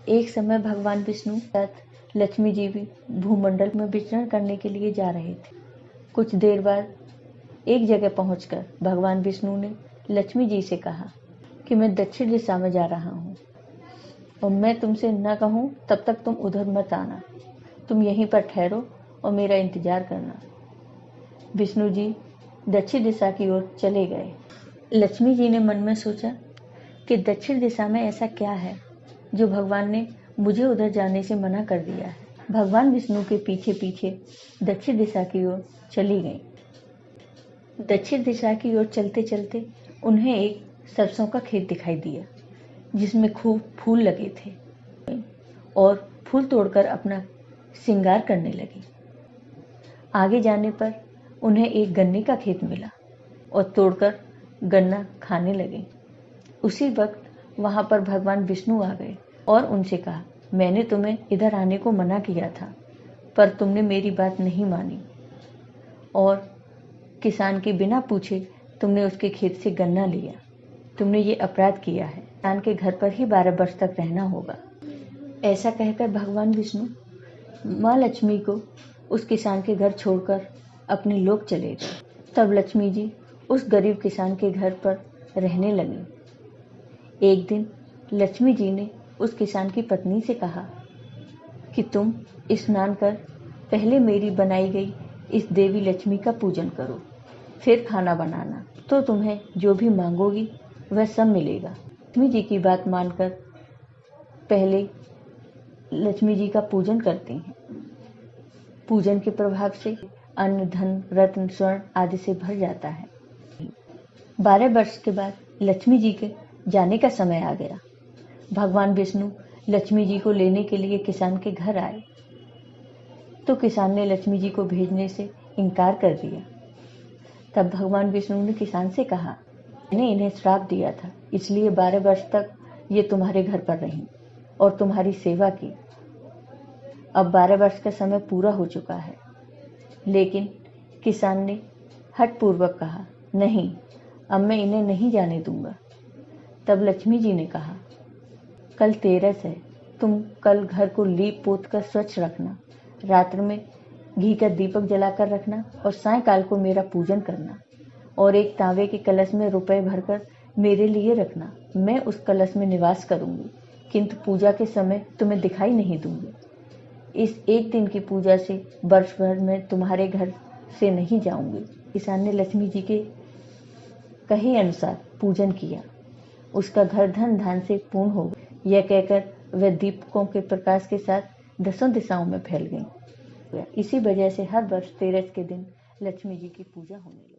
एक समय भगवान विष्णु साथ लक्ष्मी जी भी भूमंडल में विचरण करने के लिए जा रहे थे। कुछ देर बाद एक जगह पहुंचकर भगवान विष्णु ने लक्ष्मी जी से कहा कि मैं दक्षिण दिशा में जा रहा हूँ और मैं तुमसे न कहूँ तब तक तुम उधर मत आना। तुम यहीं पर ठहरो और मेरा इंतजार करना। विष्णु जी दक्षिण दिशा की ओर चले गए। लक्ष्मी जी ने मन में सोचा कि दक्षिण दिशा में ऐसा क्या है जो भगवान ने मुझे उधर जाने से मना कर दिया है। भगवान विष्णु के पीछे पीछे दक्षिण दिशा की ओर चली गई। दक्षिण दिशा की ओर चलते चलते उन्हें एक सरसों का खेत दिखाई दिया जिसमें खूब फूल लगे थे और फूल तोड़कर अपना श्रृंगार करने लगी। आगे जाने पर उन्हें एक गन्ने का खेत मिला और तोड़कर गन्ना खाने लगे। उसी वक्त वहां पर भगवान विष्णु आ गए और उनसे कहा, मैंने तुम्हें इधर आने को मना किया था पर तुमने मेरी बात नहीं मानी और किसान के बिना पूछे तुमने उसके खेत से गन्ना लिया। तुमने ये अपराध किया है। किसान के घर पर ही 12 वर्ष तक रहना होगा। ऐसा कहकर भगवान विष्णु माँ लक्ष्मी को उस किसान के घर छोड़कर अपने लोक चले गए। तब लक्ष्मी जी उस गरीब किसान के घर पर रहने लगी। एक दिन लक्ष्मी जी ने उस किसान की पत्नी से कहा कि तुम स्नान कर पहले मेरी बनाई गई इस देवी लक्ष्मी का पूजन करो, फिर खाना बनाना, तो तुम्हें जो भी मांगोगी वह सब मिलेगा। लक्ष्मी जी की बात मानकर पहले लक्ष्मी जी का पूजन करती हैं। पूजन के प्रभाव से अन्न, धन, रत्न, स्वर्ण आदि से भर जाता है। 12 वर्ष के बाद लक्ष्मी जी के जाने का समय आ गया। भगवान विष्णु लक्ष्मी जी को लेने के लिए किसान के घर आए तो किसान ने लक्ष्मी जी को भेजने से इनकार कर दिया। तब भगवान विष्णु ने किसान से कहा, मैंने इन्हें श्राप दिया था, इसलिए 12 वर्ष तक ये तुम्हारे घर पर रहीं और तुम्हारी सेवा की। अब 12 वर्ष का समय पूरा हो चुका है। लेकिन किसान ने हठपूर्वक कहा, नहीं, अब मैं इन्हें नहीं जाने दूंगा। तब लक्ष्मी जी ने कहा, कल तेरस है, तुम कल घर को लीप पोत कर स्वच्छ रखना, रात्र में घी का दीपक जलाकर रखना और सायंकाल को मेरा पूजन करना और एक तांबे के कलश में रुपए भरकर मेरे लिए रखना। मैं उस कलश में निवास करूंगी, किंतु पूजा के समय तुम्हें दिखाई नहीं दूंगी। इस एक दिन की पूजा से वर्ष भर में तुम्हारे घर से नहीं जाऊंगी। किसान ने लक्ष्मी जी के कहे अनुसार पूजन किया। उसका घर धन धान से पूर्ण हो गया। यह कहकर वह दीपकों के प्रकाश के साथ 10 दिशाओं में फैल गई। इसी वजह से हर वर्ष तेरस के दिन लक्ष्मी जी की पूजा होने लगी।